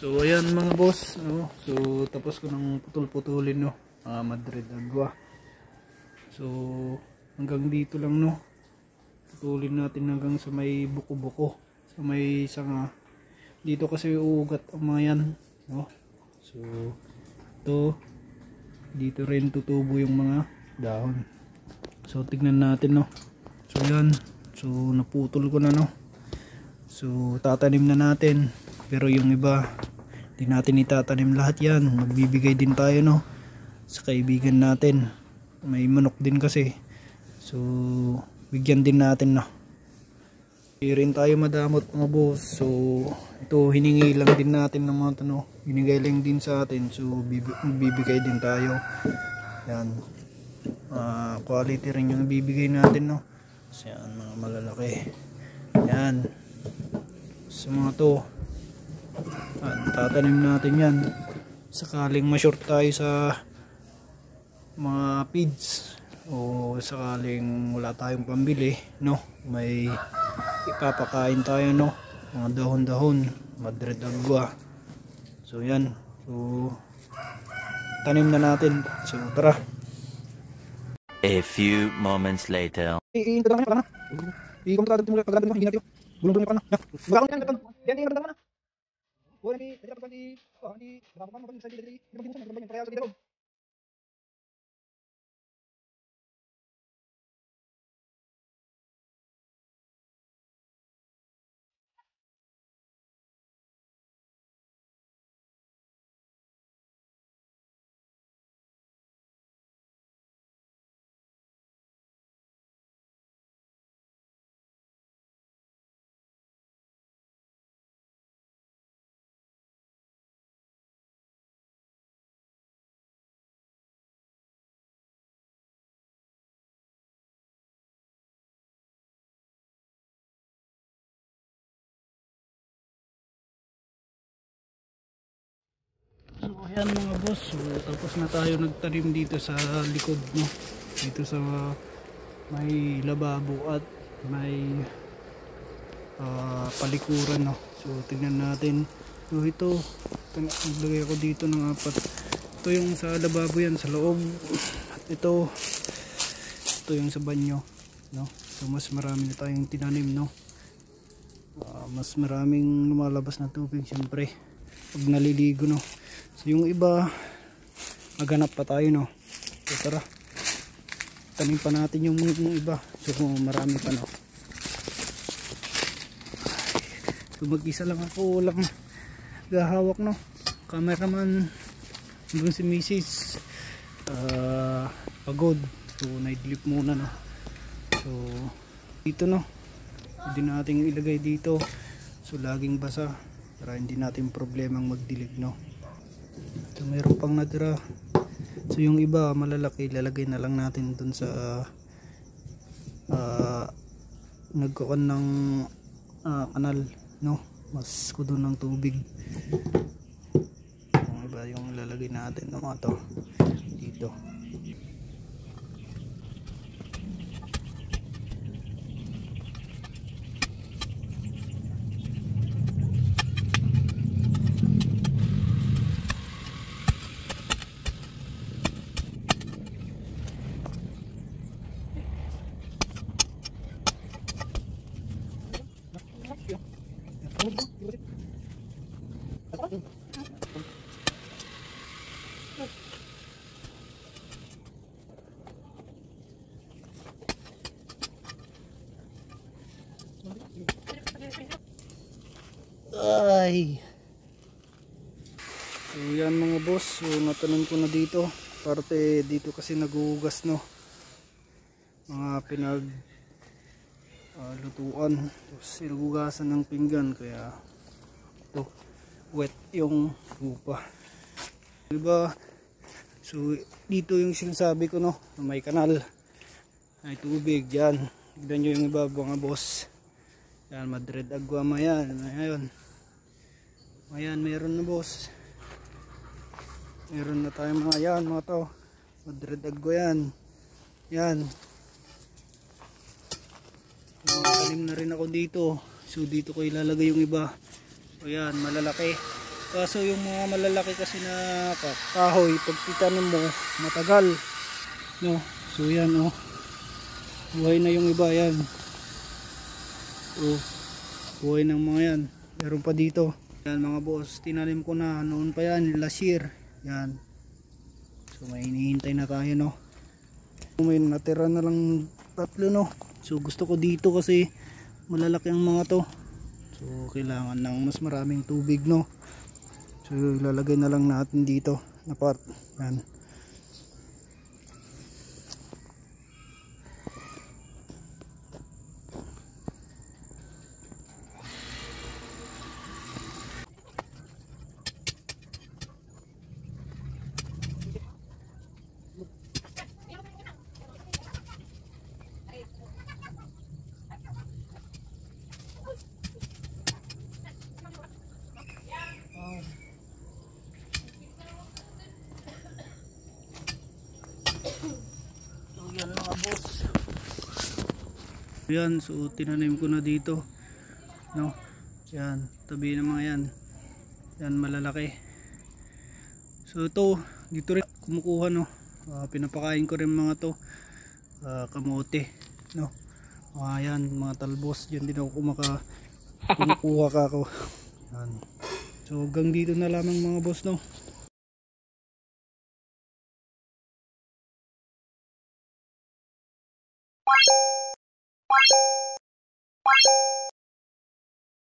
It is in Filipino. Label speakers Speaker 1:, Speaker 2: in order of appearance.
Speaker 1: So ayan mga boss, no? So tapos ko nang putol-putulin, no, Madrid Agua. So hanggang dito lang, no, putulin natin hanggang sa may buko-buko, sa may sanga. Dito kasi uugat ang mga yan, no? So ito, dito rin tutubo yung mga dahon. So tignan natin, no. So yan, so naputol ko na, no. So tatanim na natin, pero yung iba hindi natin itatanim lahat yan. Magbibigay din tayo, no, sa kaibigan natin. May manok din kasi, so bigyan din natin, no. Hindi rin tayo madamot mga boss. So ito hiningi lang din natin ng mga tanong, binigay lang din sa atin, so bibigay din tayo. Yan, quality rin yung bibigay natin, no. So yan, mga malalaki yan. So mga to, tatanim natin yan sakaling ma-short tayo sa mga feeds, o sakaling wala tayong pambili, no, may ipapakain tayo, no, mga dahon-dahon, Madrid Agua. So yan, so tanim na natin. So tara.
Speaker 2: A few moments later.
Speaker 1: So ayan mga boss, so tapos na tayo nagtanim dito sa likod, no, dito sa may lababo at may palikuran, no. So tingnan natin. So ito, naglagay ako dito ng 4. Ito yung sa lababo, yan sa loob, at ito yung sa banyo, no. So mas marami na tayong tinanim, no. Mas maraming lumalabas na tubig syempre pag naliligo, no. So yung iba maghanap pa tayo, no. So tara, tanim pa natin yung iba. So marami pa, no. So mag-isa lang ako, lang gahawak, no. Cameraman hanggang si Mrs. Pagod, so naidlip muna, no. So dito, no, hindi natin ilagay dito, so laging basa para hindi natin problemang magdilig, no. So mayroon pang natira. So yung iba malalaki, lalagay na lang natin dun sa nagkukan ng kanal, no, mas kudo ng tubig. Yung iba yung lalagay natin ng mga to dito. Ay, so yan mga boss, so natanim ko na dito, parte dito kasi naguhugas, no, mga pinag lutuan, tapos sinugugasan ng pinggan, kaya ito wet yung lupa, diba. So dito yung sinasabi ko, no, may kanal, may tubig dyan. Tignan nyo yung iba mga boss, yan, Madrid Agua, mayan, ayun. Ayan, meron na boss, meron na tayong mga yan, mga to Madrid Agua yan. Yan, tanim na rin ako dito. So dito ko ilalagay yung iba. So yan, malalaki. Kaso yung mga malalaki kasi na kahoy, pag titanim mo, matagal. No? So yan oh. Buhay na yung iba yan. Oh, buhay ng mga yan. Meron pa dito. Yan mga boss, tinanim ko na noon pa yan, last year. Yan. So may hinihintay na tayo no. May natira na lang 3 no. So gusto ko dito kasi malalaki ang mga to. So kailangan ng mas maraming tubig no. So ilalagay na lang natin dito na part. Yan. So yan mga boss. Yan, so tinanim ko na dito. No. Yan, tabi ng mga yan. Yan malalaki. So ito, dito rin kumukuha no. Pinapakain ko rin mga to. Kamote, no. Yan, mga talbos, diyan din ako kumukuha ka ako. Yan. So hanggang dito na lamang mga boss no.